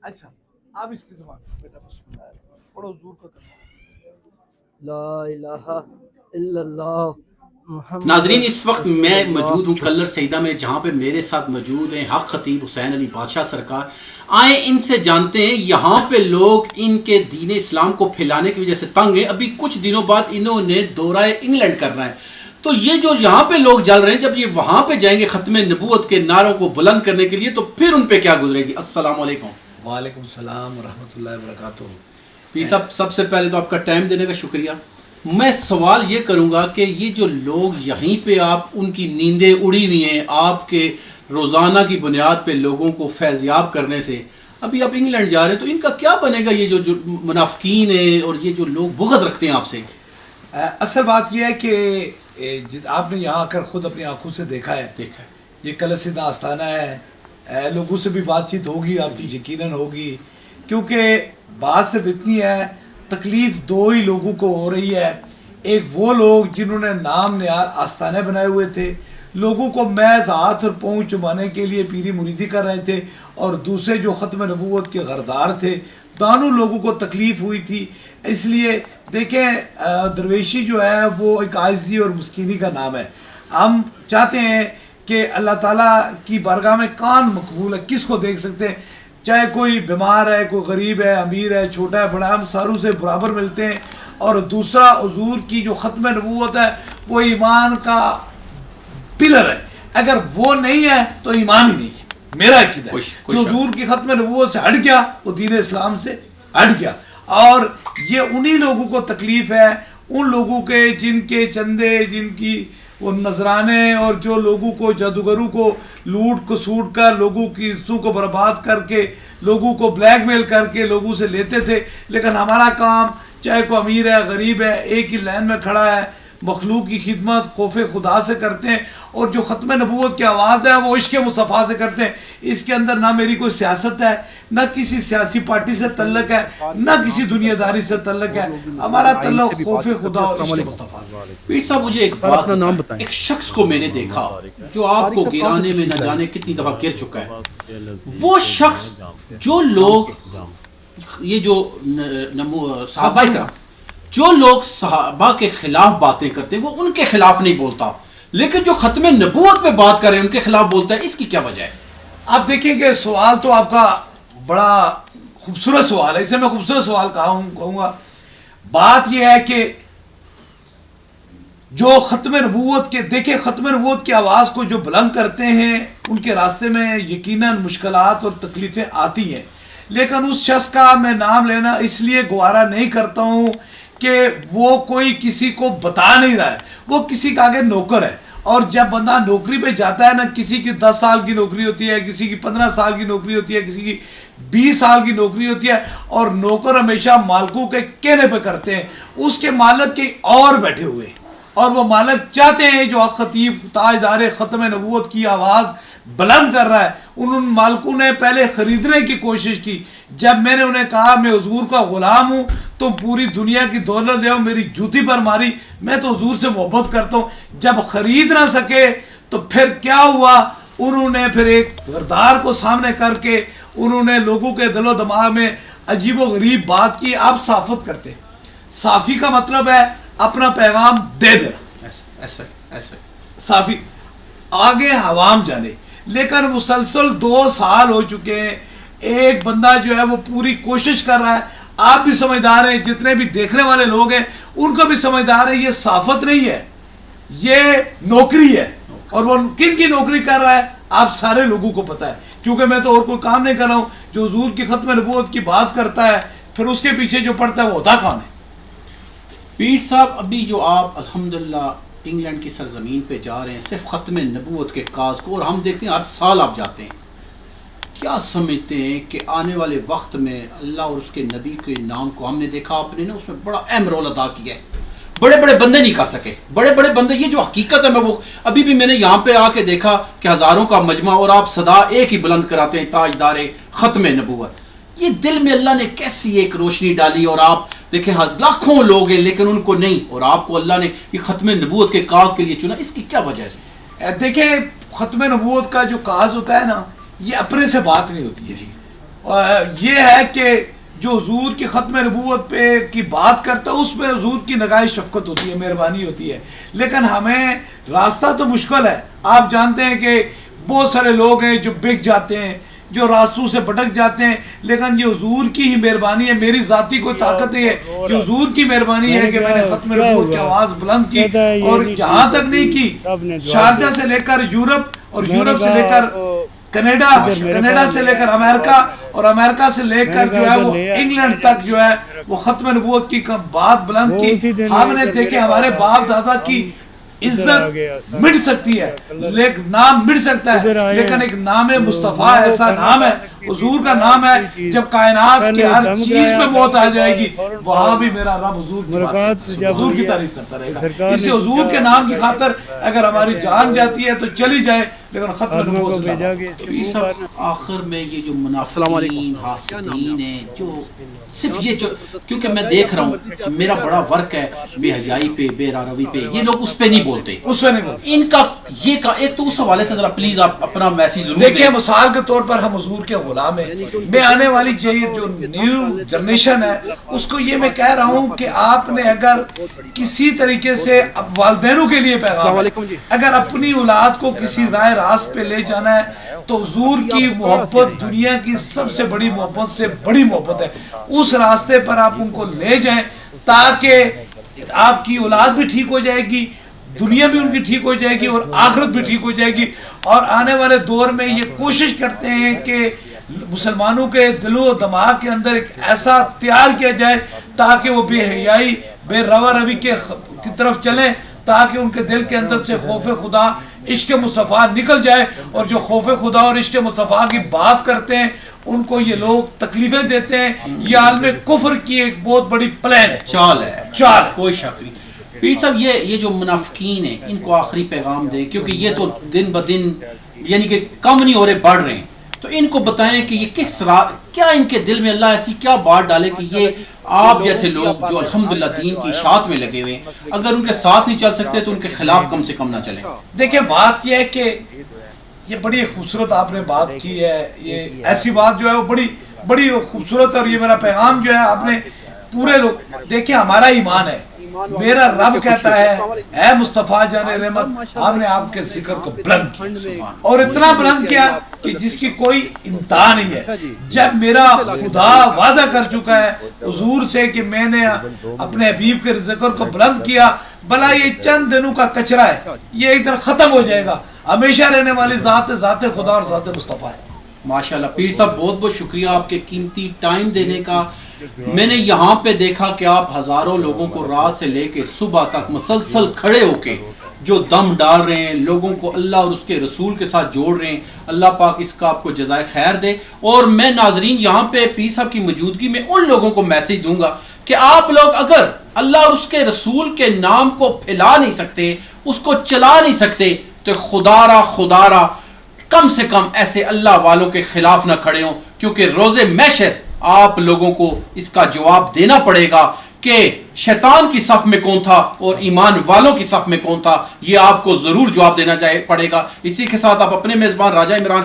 اچھا اب اس کی زبان بیٹا بسم اللہ پڑھو حضور کا کلمہ لا الہ الا اللہ محمد ناظرین اس وقت رسول میں اللہ۔ موجود ہوں کلر سیدہ میں، جہاں پہ میرے ساتھ موجود ہیں حق خطیب حسین علی بادشاہ سرکار۔ آئیں ان سے جانتے ہیں، یہاں پہ لوگ ان کے دین اسلام کو پھیلانے کی وجہ سے تنگ ہیں۔ ابھی کچھ دنوں بعد انہوں نے دورہ انگلینڈ کرنا ہے، تو یہ جو یہاں پہ لوگ جل رہے ہیں، جب یہ وہاں پہ جائیں گے ختم نبوت کے نعروں کو بلند کرنے کے لیے، تو پھر ان پہ کیا گزرے گی۔ السلام علیکم۔ وعلیکم السلام ورحمۃ اللہ وبرکاتہ۔ پیر صاحب سب سے پہلے تو آپ کا ٹائم دینے کا شکریہ۔ میں سوال یہ کروں گا کہ یہ جو لوگ یہیں پہ آپ ان کی نیندیں اڑی ہوئی ہیں آپ کے روزانہ کی بنیاد پہ لوگوں کو فیضیاب کرنے سے، ابھی آپ انگلینڈ جا رہے ہیں، تو ان کا کیا بنے گا؟ یہ جو منافقین ہیں اور یہ جو لوگ بغض رکھتے ہیں آپ سے۔ اصل بات یہ ہے کہ آپ نے یہاں آ کر خود اپنی آنکھوں سے دیکھا ہے، یہ کلسیدہ آستانہ ہے، لوگوں سے بھی بات چیت ہوگی آپ کی، یقیناً ہوگی، کیونکہ بات صرف اتنی ہے، تکلیف دو ہی لوگوں کو ہو رہی ہے۔ ایک وہ لوگ جنہوں نے نام نہاد آستانے بنائے ہوئے تھے، لوگوں کو محض ہاتھ اور پاؤں چبانے کے لیے پیری مریدی کر رہے تھے، اور دوسرے جو ختم نبوت کے غردار تھے، دونوں لوگوں کو تکلیف ہوئی تھی۔ اس لیے دیکھیں درویشی جو ہے وہ ایک عاجزی اور مسکینی کا نام ہے۔ ہم چاہتے ہیں کہ اللہ تعالیٰ کی بارگاہ میں کون مقبول ہے، کس کو دیکھ سکتے ہیں، چاہے کوئی بیمار ہے، کوئی غریب ہے، امیر ہے، چھوٹا ہے، بڑا ہے، ہم ساروں سے برابر ملتے ہیں۔ اور دوسرا حضور کی جو ختم نبوت ہے وہ ایمان کا پلر ہے، اگر وہ نہیں ہے تو ایمان ہی نہیں ہے۔ میرا عقیدہ ہے کہ حضور کی ختم نبوت سے ہٹ گیا وہ دین اسلام سے ہٹ گیا، اور یہ انہی لوگوں کو تکلیف ہے، ان لوگوں کے جن کے چندے، جن کی وہ نذرانے، اور جو لوگوں کو جادوگروں کو لوٹ کسوٹ کر، لوگوں کی عزتوں کو برباد کر کے، لوگوں کو بلیک میل کر کے لوگوں سے لیتے تھے۔ لیکن ہمارا کام، چاہے کوئی امیر ہے، غریب ہے، ایک ہی لائن میں کھڑا ہے، مخلوق کی خدمت خوف خدا سے کرتے ہیں، اور جو ختم نبوت کی آواز ہے وہ عشق مصطفیٰ سے کرتے ہیں۔ اس کے اندر نہ میری کوئی سیاست ہے، نہ کسی سیاسی پارٹی سے تعلق ہے، نہ کسی دنیا داری سے تعلق ہے، ہمارا تعلق خوف خدا اور عشق مصطفیٰ سے۔ پیر صاحب مجھے ایک بات بتائیں، ایک شخص کو میں نے دیکھا جو آپ کو گرانے میں نہ جانے کتنی دفعہ گر چکا ہے۔ وہ شخص جو لوگ یہ جو صحابہ کرام، جو لوگ صحابہ کے خلاف باتیں کرتے ہیں وہ ان کے خلاف نہیں بولتا، لیکن جو ختم نبوت پہ بات کر رہے ہیں ان کے خلاف بولتا ہے۔ اس کی کیا وجہ ہے؟ آپ دیکھیں کہ سوال تو آپ کا بڑا خوبصورت سوال ہے، اسے میں خوبصورت سوال کہوں گا۔ بات یہ ہے کہ جو ختم نبوت کے، دیکھیں ختم نبوت کی آواز کو جو بلند کرتے ہیں ان کے راستے میں یقیناً مشکلات اور تکلیفیں آتی ہیں، لیکن اس شخص کا میں نام لینا اس لیے گوارا نہیں کرتا ہوں کہ وہ کوئی کسی کو بتا نہیں رہا ہے، وہ کسی کا آگے نوکر ہے۔ اور جب بندہ نوکری پہ جاتا ہے نا، کسی کی 10 سال کی نوکری ہوتی ہے، کسی کی 15 سال کی نوکری ہوتی ہے، کسی کی 20 سال کی نوکری ہوتی ہے، اور نوکر ہمیشہ مالکوں کے کہنے پہ کرتے ہیں، اس کے مالک کے اور بیٹھے ہوئے، اور وہ مالک چاہتے ہیں جو خطیب تاجدار ختم نبوت کی آواز بلند کر رہا ہے۔ ان مالکوں نے پہلے خریدنے کی کوشش کی، جب میں نے انہیں کہا میں حضور کا غلام ہوں تو پوری دنیا کی دولت لے آؤ، میری جوتی پر ماری، میں تو حضور سے محبت کرتا ہوں۔ جب خرید نہ سکے تو پھر کیا ہوا، انہوں نے پھر ایک غردار کو سامنے کر کے انہوں نے لوگوں کے دل و دماغ میں عجیب و غریب بات کی۔ آپ صحافت کرتے، صحافی کا مطلب ہے اپنا پیغام دے دینا، ایسے صحافی آگے عوام جانے، لیکن مسلسل 2 سال ہو چکے ہیں، ایک بندہ جو ہے وہ پوری کوشش کر رہا ہے۔ آپ بھی سمجھدار ہیں، جتنے بھی دیکھنے والے لوگ ہیں ان کو بھی سمجھدار ہے، یہ صحافت نہیں ہے، یہ نوکری ہے، اور وہ کن کی نوکری کر رہا ہے آپ سارے لوگوں کو پتہ ہے، کیونکہ میں تو اور کوئی کام نہیں کر رہا ہوں۔ جو حضور کی ختم نبوت کی بات کرتا ہے پھر اس کے پیچھے جو پڑتا ہے وہ ہوتا کام ہے۔ پیر صاحب ابھی جو آپ الحمدللہ انگلینڈ کی سرزمین پہ جا رہے ہیں صرف ختم نبوت کے کاز کو، اور ہم دیکھتے ہیں ہر سال آپ جاتے ہیں، کیا سمجھتے ہیں کہ آنے والے وقت میں اللہ اور اس کے نبی کے نام کو، ہم نے دیکھا آپ نے نا اس میں بڑا اہم رول ادا کیا ہے، بڑے بڑے بندے نہیں کر سکے، بڑے بڑے بندے، یہ جو حقیقت ہے، میں وہ ابھی بھی میں نے یہاں پہ آ کے دیکھا کہ ہزاروں کا مجمع اور آپ صدا ایک ہی بلند کراتے ہیں، تاجدار ختم نبوت۔ یہ دل میں اللہ نے کیسی ایک روشنی ڈالی، اور آپ دیکھیں لاکھوں لوگ ہیں لیکن ان کو نہیں، اور آپ کو اللہ نے یہ ختم نبوت کے کاز کے لیے چنا، اس کی کیا وجہ ہے؟ دیکھیں ختم نبوت کا جو کاز ہوتا ہے نا، یہ اپنے سے بات نہیں ہوتی ہے، یہ ہے کہ جو حضور کی ختم نبوت پہ کی بات کرتا ہے اس میں حضور کی نگاہ شفقت ہوتی ہے، مہربانی ہوتی ہے، لیکن ہمیں راستہ تو مشکل ہے. آپ جانتے ہیں کہ بہت سارے لوگ ہیں جو بک جاتے ہیں، جو راستوں سے بھٹک جاتے ہیں، لیکن یہ حضور کی ہی مہربانی ہے. میری ذاتی کوئی طاقت نہیں ہے، یہ حضور کی مہربانی ہے کہ میں نے ختم نبوت کی آواز بلند کی، اور یہاں تک نہیں کی، شارجہ سے لے کر یورپ، اور یورپ سے لے کر کینیڈا، کینیڈا سے لے کر امریکہ، اور امریکہ سے لے کر جو ہے وہ انگلینڈ تک جو ہے وہ ختم نبوت کی بات بلند کی. ہم نے دیکھے ہمارے باپ دادا کی عزت مٹ سکتی ہے، لیکن نام مٹ سکتا ہے، لیکن ایک نام مصطفیٰ ایسا نام ہے، حضور کا نام ہے، جب کائنات کی ہر چیز پہ موت آ جائے گی وہاں بھی میرا رب حضور کی بات، حضور کی تعریف کرتا رہے گا. اس سے حضور کے نام کی خاطر اگر ہماری جان جاتی ہے تو چلی جائے، لیکن ختم نبوت پیر صاحب آخر میں یہ جو منافقین حاسدین ہیں، جو صرف یہ جو، کیونکہ میں دیکھ رہا ہوں میرا بڑا ورک ہے بے حیائی پہ، بے راروی پہ، یہ لوگ اس پہ نہیں بولتے، اس پہ نہیں بولتے. ان کا یہ کا ایک تو اس حوالے سے ذرا پلیز آپ اپنا میسیج ضرور دیکھیں. مثال کے طور پر ہم حضور کے غلام ہیں. میں آنے والی جو نیو جنریشن ہے اس کو یہ میں کہہ رہا ہوں کہ آپ نے اگر کسی طریقے سے والدینوں کے لیے پیغام ہے، اگر اپنی اولاد کو کسی راہ راست پہ لے جانا ہے تو حضور کی محبت دنیا کی سب سے بڑی محبت سے بڑی محبت ہے. اس راستے پر آپ ان کو لے جائیں تاکہ آپ کی اولاد بھی ٹھیک ہو جائے گی، دنیا بھی ان کی ٹھیک ہو جائے گی، اور آخرت بھی ٹھیک ہو جائے گی. اور آنے والے دور میں یہ کوشش کرتے ہیں کہ مسلمانوں کے دلوں و دماغ کے اندر ایک ایسا تیار کیا جائے تاکہ وہ بے حیائی، بے روا روی کی طرف چلیں، تاکہ ان کے دل کے اندر سے خوف خدا، عشق مصطفیٰ نکل جائے. اور جو خوف خدا اور عشق مصطفیٰ کی بات کرتے ہیں ان کو یہ لوگ تکلیفیں دیتے ہیں. یہ عالم کفر کی ایک بہت بڑی پلان ہے، چال ہے، چال، کوئی شک نہیں. پیر صاحب یہ جو منافقین ہیں ان کو آخری پیغام دیں، کیونکہ یہ تو دن بدن یعنی کہ کم نہیں ہو رہے، بڑھ رہے ہیں. تو ان کو بتائیں کہ یہ کس کیا ان کے دل میں اللہ ایسی کیا بات ڈالے کہ یہ آپ جیسے لوگ جو الحمدللہ دین کی اشاعت میں لگے ہوئے ہیں، اگر ان کے ساتھ نہیں چل سکتے تو ان کے خلاف کم سے کم نہ چلیں. دیکھیں بات یہ ہے کہ یہ بڑی خوبصورت آپ نے بات کی ہے. یہ ایسی بات جو ہے وہ بڑی خوبصورت ہے، اور یہ میرا پیغام جو ہے آپ نے پورے لوگ دیکھیں. ہمارا ایمان ہے، میرا رب کہتا ہے اے مصطفیٰ جان رحمت، ہم نے آپ کے ذکر کو بلند کیا، اور اتنا بلند کیا کہ جس کی کوئی انتہا نہیں ہے. جب میرا خدا وعدہ کر چکا ہے حضور سے کہ میں نے اپنے حبیب کے ذکر کو بلند کیا، بھلا یہ چند دنوں کا کچرا ہے، یہ ایک دن ختم ہو جائے گا. ہمیشہ رہنے والی ذات خدا اور ذات مصطفیٰ ہے. ماشاءاللہ پیر صاحب بہت بہت شکریہ آپ کے قیمتی ٹائم دینے کا. میں نے یہاں پہ دیکھا کہ آپ ہزاروں لوگوں کو رات سے لے کے صبح تک مسلسل کھڑے ہو کے جو دم ڈال رہے ہیں، لوگوں کو اللہ اور اس کے رسول کے ساتھ جوڑ رہے ہیں. اللہ پاک اس کا آپ کو جزائے خیر دے. اور میں ناظرین یہاں پہ پیر صاحب کی موجودگی میں ان لوگوں کو میسیج دوں گا کہ آپ لوگ اگر اللہ اور اس کے رسول کے نام کو پھیلا نہیں سکتے، اس کو چلا نہیں سکتے، تو خدا را کم سے کم ایسے اللہ والوں کے خلاف نہ کھڑے ہوں، کیونکہ روز محشر آپ لوگوں کو اس کا جواب دینا پڑے گا کہ شیطان کی صف میں کون تھا اور ایمان والوں کی صف میں کون تھا. یہ آپ کو ضرور جواب دینا پڑے گا. اسی کے ساتھ آپ اپنے میزبان راجہ عمران